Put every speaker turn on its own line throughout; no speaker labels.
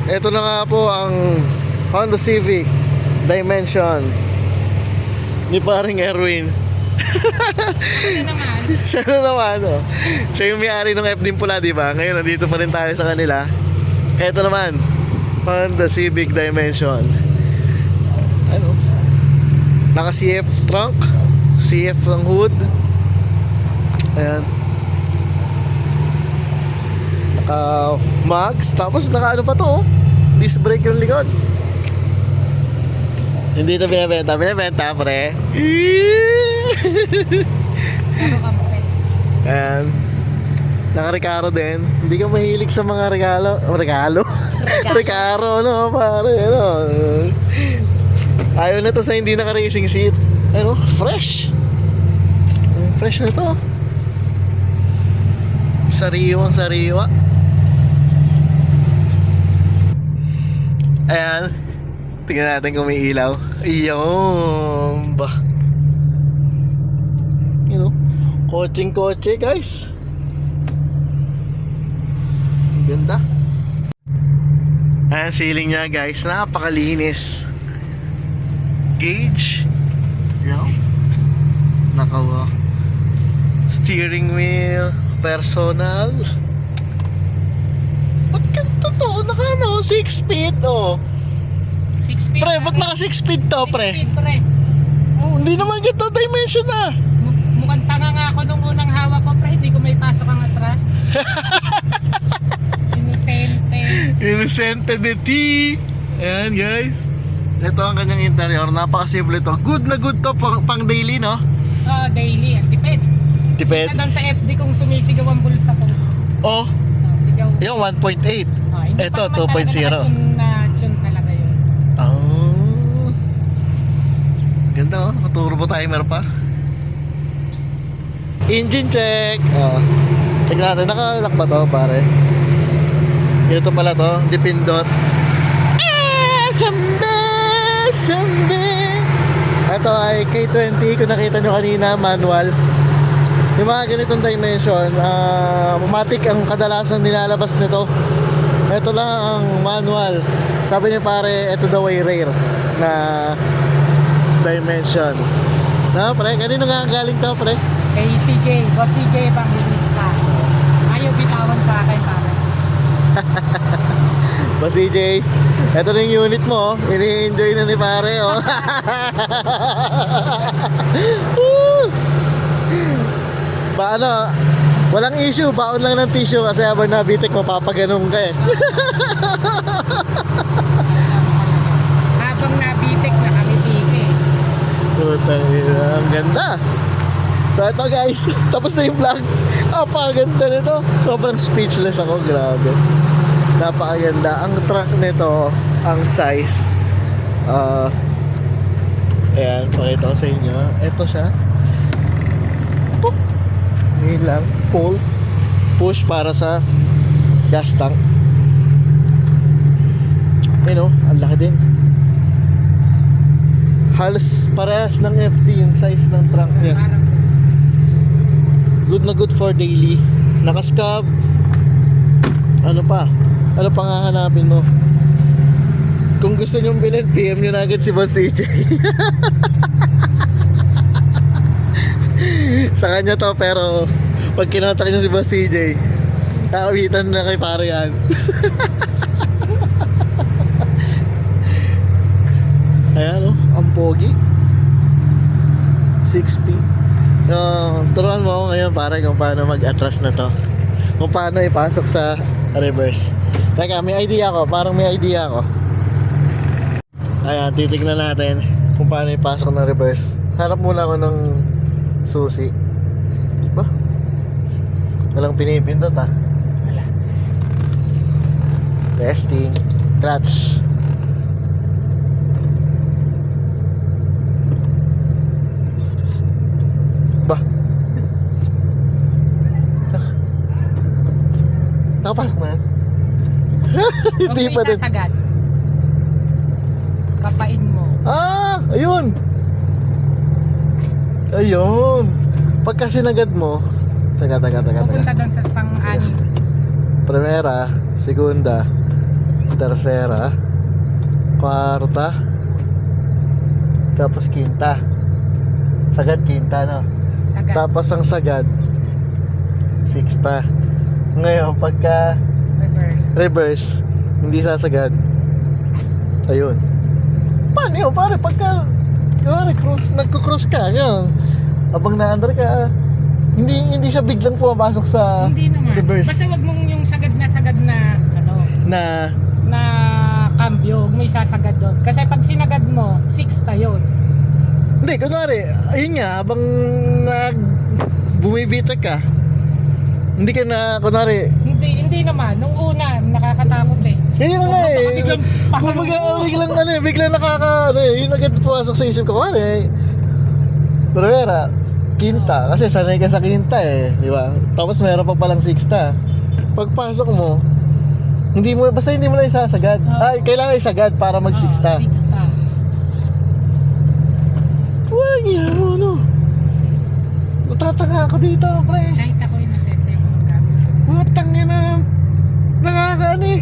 Ito na nga po ang Honda Civic Dimension ni paring Erwin.
Ano naman?
Siya na naman, oh. Siya yung may-ari ng FD Pula, di ba? Ngayon, nandito pa rin tayo sa kanila. Ito naman, Honda Civic Dimension. Ano? Naka CF trunk, CF ng hood. Ayan. Naka mags, tapos naka ano pa to, oh. Disc brake yung likod. Hindi ito binibenta, binibenta pre.
Ano ka mo?
Ayan. Naka-Recaro din. Hindi ka mahilig sa mga regalo. Regalo? Recaro, no, pare. Ano? Ayaw na to sa hindi naka-racing seat. Ano? Fresh. Fresh na to. Sariwang sariwa. Ayan. Tingnan natin kung may ilaw. Iyon ba? You know, kotseng-kotse guys. Ang ganda. Ayan, ceiling niya guys. Napakalinis. Gauge. You know? Naka steering wheel. Personal. Ba't ganito to? Naka 6 feet oh.
6 feet.
Pre, ba't naka 6 feet to,
6
pre?
feet, pre.
Oh, hindi naman ganito dimension na.
Mukhang tanga nga ako nung unang hawak ko, pre. Hindi ko may pasok ang atras. Inosente.
Innocente de T. Ayan guys. Ito ang kanyang interior. Napakasimple to. Good na good to pang daily, no?
Oh, daily. Tipid.
Tipid.
Isa doon sa FD kung sumisigaw ang bulsa ko.
Oh,
Sigaw.
yung 1.8.
Hindi
Ito,
pa naman
2.0.
talaga na-tune talaga yun.
Oh. Ganda oh. Naka-turbo timer pa. Engine check. Oh. Check natin. Naka-lock ba to, pare? Ito pala to. Dipindot. Sambe. Ito ay K20. Kung nakita nyo kanina, manual. Yung mga ganitong dimension, automatic ang kadalasan nilalabas nito. Ito lang ang manual. Sabi niya pare, ito daw ay rare na dimension. Na pre, kanino nga galing to pre?
Kay CJ, boss CJ Evangelista. Ayaw bitawan sa akin, pare.
Ba CJ, ito na yung unit mo, oh. Ini-enjoy na ni pare oh. Ba ano, walang issue, baon lang ng tissue kasi habang nabitik mapapaganong ka eh.
Habang nabitik, nakamitik eh.
Putang ina, ang ganda. So ito guys, tapos na yung vlog. Napakaganda nito. Sobrang speechless ako, grabe. Napakaganda. Ang truck nito, ang size. Ayan, pakita ko sa inyo. Ito siya. Pop. Ngayon lang, pull. Push para sa gas tank. Ayun o, ang laki din. Halos parehas ng FD yung size ng trunk niya. Good na good for daily. Naka-scab. Ano pa? Ano pang hahanapin mo? Kung gusto nyong bilhin, PM nyo na agad si Boss CJ. Sa kanya to, pero pag kinatak nyo si Boss CJ, kaawitan na kay pare yan. Ayan o, ang pogi. 6 feet. Turuan mo ako ngayon pare kung paano mag-atras na to. Kung paano ipasok sa reverse. Teka, may idea ako. Parang may idea ako. Ayan, titignan natin kung paano ipasok ng reverse. Harap muna ako ng susi. Ba? Walang pinipindot ah.
Wala.
Testing. Clutch. Ba? Nakapasok na yan? Hindi pa din.
Sagad. Kapain mo.
Ah! Ayun! Ayun! Pagka sinagad mo, taga.
Pupunta doon sa pang-anim.
Primera, segunda, tercera, kwarta, tapos quinta. Sagad quinta, no?
Sagad.
Tapos ang sagad, sixta. Ngayon, pagka
Reverse.
reverse, hindi sasagad. Ayun. Paano yun? Pare, pagka nagko-cross ka, yun. Habang na-under ka, hindi siya biglang pumapasok sa
Hindi naman.
reverse.
Basta wag mong yung sagad na ano,
Na,
na cambio, huwag mo isasagad doon. Kasi pag sinagad mo, 6 na yun.
hindi, kunwari, ayun nga, habang bumibitag ka, hindi ka na, kunwari,
Hindi naman. Nung una, nakakatakot eh.
ganyan nga
Baka
eh.
biglang
Kumbaga, biglang yun agad pumasok sa isip ko, kunwari, pero vera, quinta, kasi sanay ka sa quinta eh, di ba? Tapos meron pa palang sixta. Pagpasok mo, basta hindi mo na isasagad. Ay, kailangan isagad para mag sixta.
6 na.
Wag yan mo, no? Natatanga ako dito, pre.
Kahit ako yung nasente yung gamit.
Putang ina. Nakakaano eh.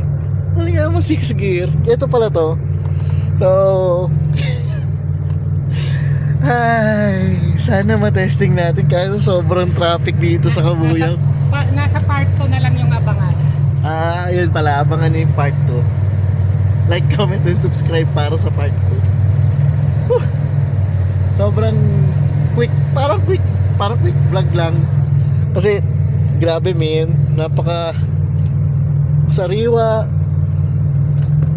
Nga mo 6 gear. Ito pala to. So, ay, sana matesting natin kasi sobrang traffic dito sa Kabuyao.
Nasa part 2 na lang yung abangan.
Yun pala, abangan nyo yung part 2. Like, comment, and subscribe para sa part 2. Sobrang parang quick vlog lang. Kasi, grabe men, napaka sariwa,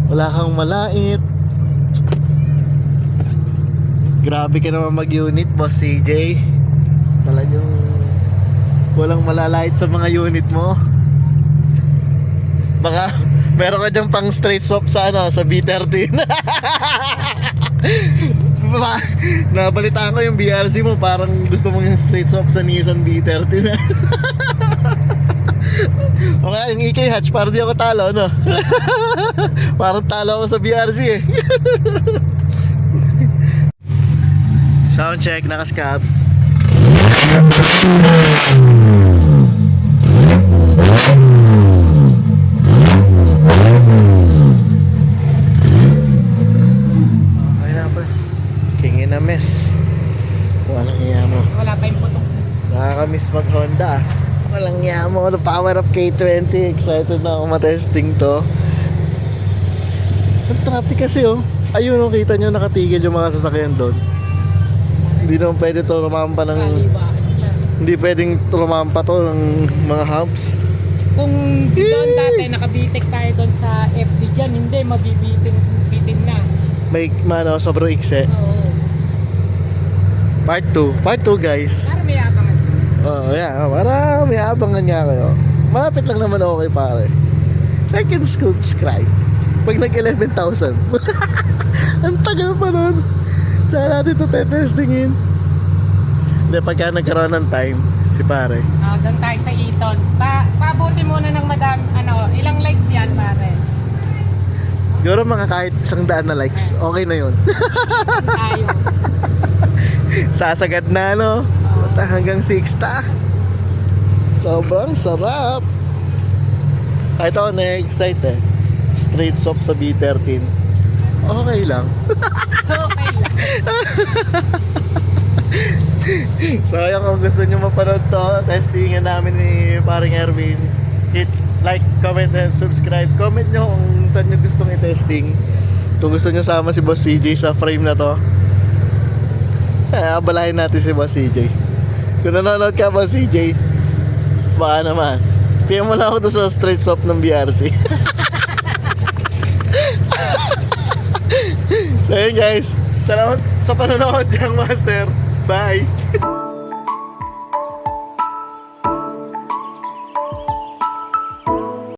wala kang malait. Grabe ka naman mag-unit, boss CJ. Talagang walang malalait sa mga unit mo. Baka meron ka dyan pang straight swap sa sa B13. Nabalitaan ko yung BRC mo, parang gusto mong yung straight swap sa Nissan B13. Okay, yung EK hatch, parang di ako talo, no? Parang talo ako sa BRC eh. Sound check, naka-scabs. Okay na pa. King in a mess. Walang iya mo.
Wala pa yung putok.
Nakakamiss mag-Honda. Walang iya mo. The power of K20. Excited na ako matesting to. Ang traffic kasi oh. Ayun oh, kita nyo nakatigil yung mga sasakyan doon. Hindi naman pwede to rumampa ng... Hindi pwedeng rumampa to ng mga humps.
Kung doon dati nakabitik tayo doon sa FD dyan, hindi, mabibitin na.
May sobrang ikse.
Oo.
Part 2 guys.
Para may abangan siya.
Yeah, para may abangan niya kayo. Malapit lang naman okay pare. Like and subscribe. Pag nag 11,000. Ang tagal pa nun. Tsaka natin ito testingin. Hindi, pagka nagkaroon ng time, si pare.
Doon tayo sa Eton. Pabuti muna ng madami, ilang likes yan pare?
Siguro mga kahit 100 na likes, okay na yun.
Tayo.
Sasagad na, no? Hanggang 6ta. Sobrang sarap. Kahit ako na-excite eh. Straight swap sa B13. Okay lang.
Okay lang.
So ayun, kung gusto nyo mapanood to, testingan namin ni paring Erwin, hit like, comment, and subscribe. Comment nyo kung saan nyo gustong i-testing. Kung gusto nyo sama si Boss CJ sa frame na to, abalahin natin si Boss CJ. Kung nanonood ka, Boss CJ, baka naman PM mo lang ako to sa straight swap ng BRC. So ayun guys, salamat sa panonood, Young Master. Bye!